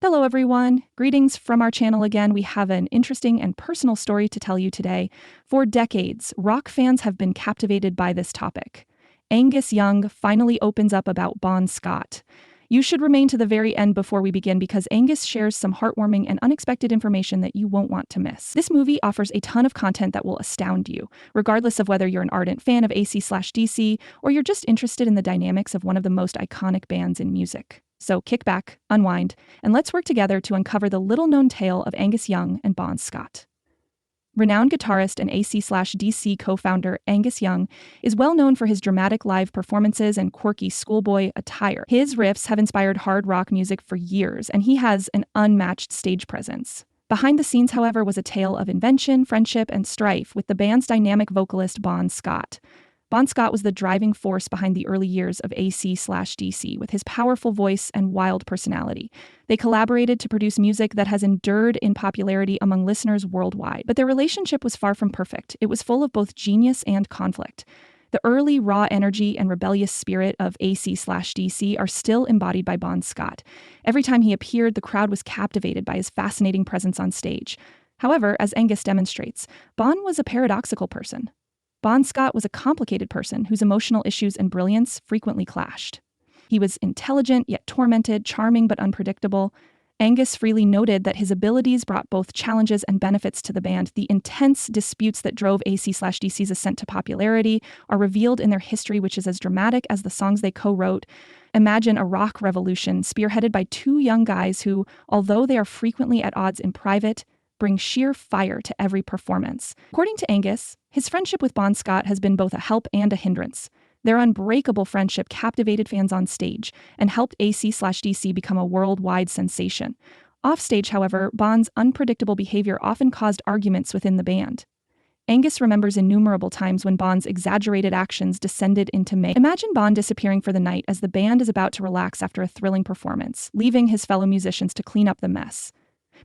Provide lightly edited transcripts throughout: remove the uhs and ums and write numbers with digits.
Hello, everyone. Greetings from our channel again. We have an interesting and personal story to tell you today. For decades, rock fans have been captivated by this topic. Angus Young finally opens up about Bon Scott. You should remain to the very end before we begin because Angus shares some heartwarming and unexpected information that you won't want to miss. This movie offers a ton of content that will astound you, regardless of whether you're an ardent fan of AC/DC or you're just interested in the dynamics of one of the most iconic bands in music. So kick back, unwind, and let's work together to uncover the little-known tale of Angus Young and Bon Scott. Renowned guitarist and AC/DC co-founder Angus Young is well known for his dramatic live performances and quirky schoolboy attire. His riffs have inspired hard rock music for years, and he has an unmatched stage presence. Behind the scenes, however, was a tale of invention, friendship, and strife with the band's dynamic vocalist Bon Scott. Bon Scott was the driving force behind the early years of AC/DC with his powerful voice and wild personality. They collaborated to produce music that has endured in popularity among listeners worldwide. But their relationship was far from perfect. It was full of both genius and conflict. The early raw energy and rebellious spirit of AC/DC are still embodied by Bon Scott. Every time he appeared, the crowd was captivated by his fascinating presence on stage. However, as Angus demonstrates, Bon was a paradoxical person. Bon Scott was a complicated person whose emotional issues and brilliance frequently clashed. He was intelligent yet tormented, charming but unpredictable. Angus freely noted that his abilities brought both challenges and benefits to the band. The intense disputes that drove AC/DC's ascent to popularity are revealed in their history, which is as dramatic as the songs they co-wrote. Imagine a rock revolution spearheaded by two young guys who, although they are frequently at odds in private, bring sheer fire to every performance. According to Angus, his friendship with Bon Scott has been both a help and a hindrance. Their unbreakable friendship captivated fans on stage and helped AC/DC become a worldwide sensation. Offstage, however, Bon's unpredictable behavior often caused arguments within the band. Angus remembers innumerable times when Bon's exaggerated actions descended into mayhem. Imagine Bon disappearing for the night as the band is about to relax after a thrilling performance, leaving his fellow musicians to clean up the mess.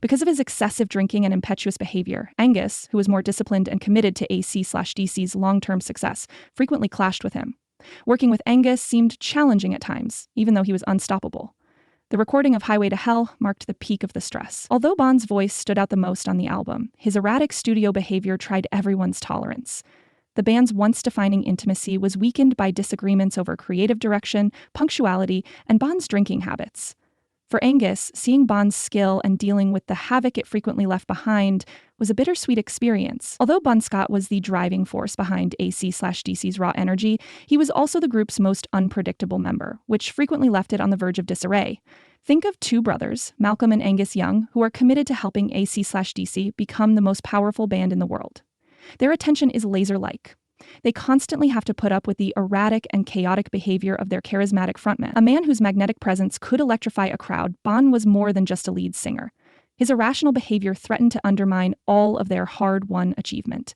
Because of his excessive drinking and impetuous behavior, Angus, who was more disciplined and committed to AC/DC's long-term success, frequently clashed with him. Working with Angus seemed challenging at times, even though he was unstoppable. The recording of Highway to Hell marked the peak of the stress. Although Bon's voice stood out the most on the album, his erratic studio behavior tried everyone's tolerance. The band's once-defining intimacy was weakened by disagreements over creative direction, punctuality, and Bon's drinking habits. For Angus, seeing Bon's skill and dealing with the havoc it frequently left behind was a bittersweet experience. Although Bon Scott was the driving force behind AC/DC's raw energy, he was also the group's most unpredictable member, which frequently left it on the verge of disarray. Think of two brothers, Malcolm and Angus Young, who are committed to helping AC/DC become the most powerful band in the world. Their attention is laser-like. They constantly have to put up with the erratic and chaotic behavior of their charismatic frontman. A man whose magnetic presence could electrify a crowd, Bon was more than just a lead singer. His irrational behavior threatened to undermine all of their hard-won achievement.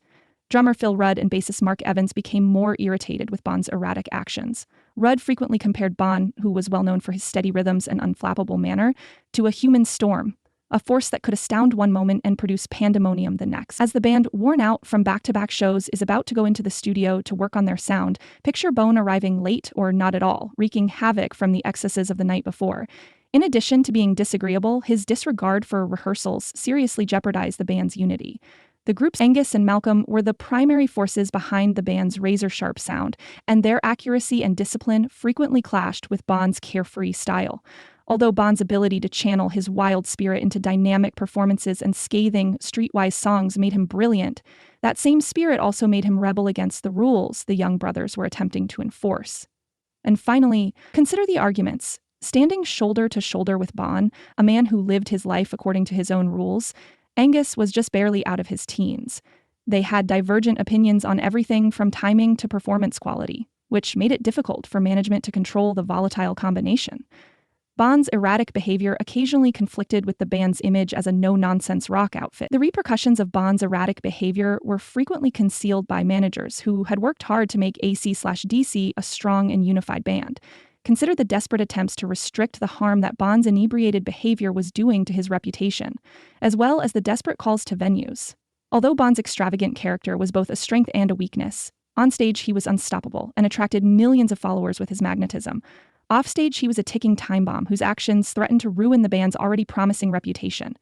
Drummer Phil Rudd and bassist Mark Evans became more irritated with Bon's erratic actions. Rudd frequently compared Bon, who was well known for his steady rhythms and unflappable manner, to a human storm, a force that could astound one moment and produce pandemonium the next. As the band, worn out from back-to-back shows, is about to go into the studio to work on their sound, picture Bon arriving late or not at all, wreaking havoc from the excesses of the night before. In addition to being disagreeable, his disregard for rehearsals seriously jeopardized the band's unity. The group's Angus and Malcolm were the primary forces behind the band's razor-sharp sound, and their accuracy and discipline frequently clashed with Bon's carefree style. Although Bon's ability to channel his wild spirit into dynamic performances and scathing, streetwise songs made him brilliant, that same spirit also made him rebel against the rules the young brothers were attempting to enforce. And finally, consider the arguments. Standing shoulder to shoulder with Bon, a man who lived his life according to his own rules, Angus was just barely out of his teens. They had divergent opinions on everything from timing to performance quality, which made it difficult for management to control the volatile combination. Bon's erratic behavior occasionally conflicted with the band's image as a no-nonsense rock outfit. The repercussions of Bon's erratic behavior were frequently concealed by managers who had worked hard to make AC/DC a strong and unified band. Consider the desperate attempts to restrict the harm that Bon's inebriated behavior was doing to his reputation, as well as the desperate calls to venues. Although Bon's extravagant character was both a strength and a weakness, on stage he was unstoppable and attracted millions of followers with his magnetism. Offstage, he was a ticking time bomb whose actions threatened to ruin the band's already promising reputation.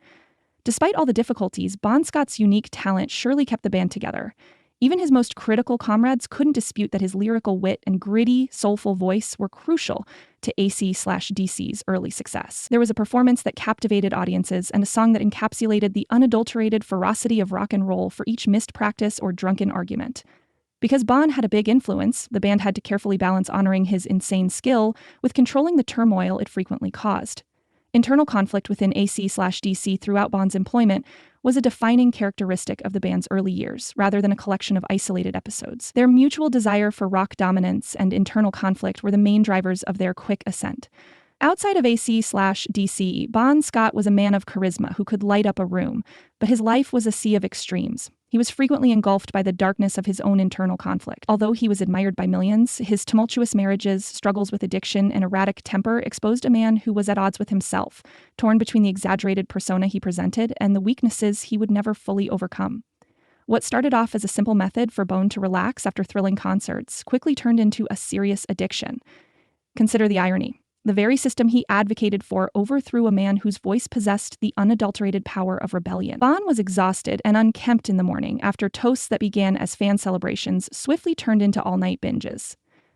Despite all the difficulties, Bon Scott's unique talent surely kept the band together. Even his most critical comrades couldn't dispute that his lyrical wit and gritty, soulful voice were crucial to AC/DC's early success. There was a performance that captivated audiences and a song that encapsulated the unadulterated ferocity of rock and roll for each missed practice or drunken argument. Because Bon had a big influence, the band had to carefully balance honoring his insane skill with controlling the turmoil it frequently caused. Internal conflict within AC/DC throughout Bon's employment was a defining characteristic of the band's early years, rather than a collection of isolated episodes. Their mutual desire for rock dominance and internal conflict were the main drivers of their quick ascent. Outside of AC/DC, Bon Scott was a man of charisma who could light up a room, but his life was a sea of extremes. He was frequently engulfed by the darkness of his own internal conflict. Although he was admired by millions, his tumultuous marriages, struggles with addiction, and erratic temper exposed a man who was at odds with himself, torn between the exaggerated persona he presented and the weaknesses he would never fully overcome. What started off as a simple method for Bon to relax after thrilling concerts quickly turned into a serious addiction. Consider the irony. The very system he advocated for overthrew a man whose voice possessed the unadulterated power of rebellion. Bon was exhausted and unkempt in the morning after toasts that began as fan celebrations swiftly turned into all-night binges.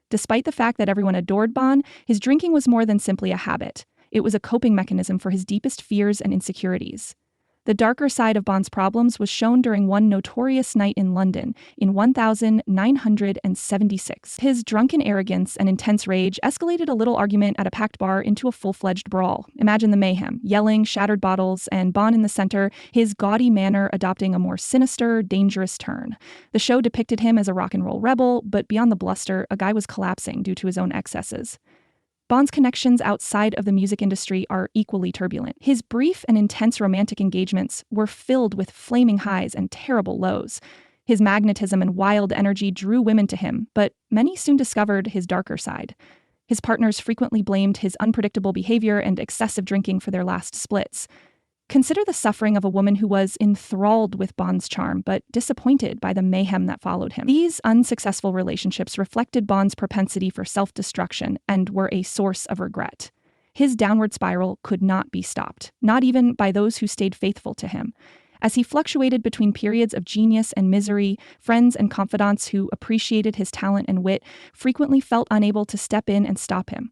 Despite the fact that everyone adored Bon, his drinking was more than simply a habit. It was a coping mechanism for his deepest fears and insecurities. The darker side of Bon's problems was shown during one notorious night in London in 1976. His drunken arrogance and intense rage escalated a little argument at a packed bar into a full-fledged brawl. Imagine the mayhem, yelling, shattered bottles, and Bon in the center, his gaudy manner adopting a more sinister, dangerous turn. The show depicted him as a rock and roll rebel, but beyond the bluster, a guy was collapsing due to his own excesses. Bon's connections outside of the music industry are equally turbulent. His brief and intense romantic engagements were filled with flaming highs and terrible lows. His magnetism and wild energy drew women to him, but many soon discovered his darker side. His partners frequently blamed his unpredictable behavior and excessive drinking for their last splits. Consider the suffering of a woman who was enthralled with Bon's charm, but disappointed by the mayhem that followed him. These unsuccessful relationships reflected Bon's propensity for self-destruction and were a source of regret. His downward spiral could not be stopped, not even by those who stayed faithful to him. As he fluctuated between periods of genius and misery, friends and confidants who appreciated his talent and wit frequently felt unable to step in and stop him.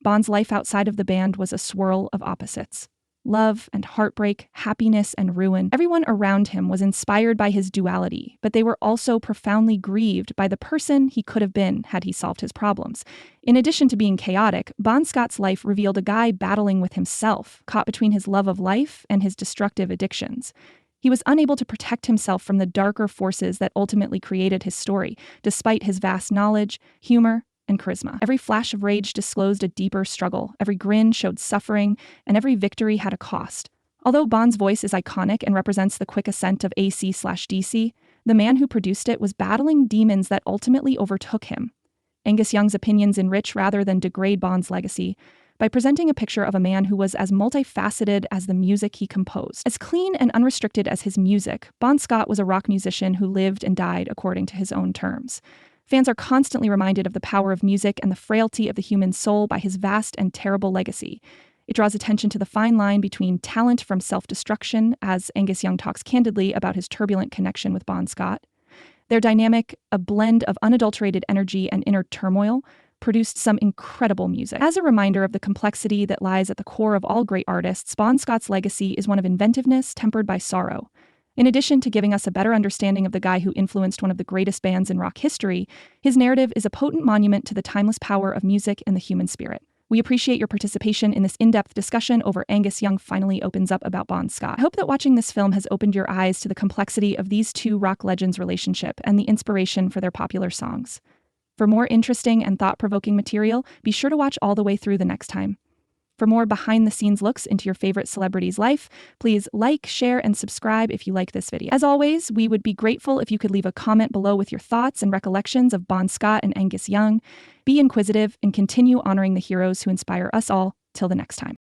Bon's life outside of the band was a swirl of opposites. Love and heartbreak, happiness and ruin. Everyone around him was inspired by his duality, but they were also profoundly grieved by the person he could have been had he solved his problems. In addition to being chaotic, Bon Scott's life revealed a guy battling with himself, caught between his love of life and his destructive addictions. He was unable to protect himself from the darker forces that ultimately created his story, despite his vast knowledge, humor, and charisma. Every flash of rage disclosed a deeper struggle, every grin showed suffering, and every victory had a cost. Although Bon's voice is iconic and represents the quick ascent of AC/DC, the man who produced it was battling demons that ultimately overtook him. Angus Young's opinions enrich rather than degrade Bon's legacy by presenting a picture of a man who was as multifaceted as the music he composed. As clean and unrestricted as his music, Bon Scott was a rock musician who lived and died according to his own terms. Fans are constantly reminded of the power of music and the frailty of the human soul by his vast and terrible legacy. It draws attention to the fine line between talent from self-destruction, as Angus Young talks candidly about his turbulent connection with Bon Scott. Their dynamic, a blend of unadulterated energy and inner turmoil, produced some incredible music. As a reminder of the complexity that lies at the core of all great artists, Bon Scott's legacy is one of inventiveness tempered by sorrow. In addition to giving us a better understanding of the guy who influenced one of the greatest bands in rock history, his narrative is a potent monument to the timeless power of music and the human spirit. We appreciate your participation in this in-depth discussion over Angus Young finally opens up about Bon Scott. I hope that watching this film has opened your eyes to the complexity of these two rock legends' relationship and the inspiration for their popular songs. For more interesting and thought-provoking material, be sure to watch all the way through the next time. For more behind-the-scenes looks into your favorite celebrity's life, please like, share, and subscribe if you like this video. As always, we would be grateful if you could leave a comment below with your thoughts and recollections of Bon Scott and Angus Young. Be inquisitive and continue honoring the heroes who inspire us all. Till the next time.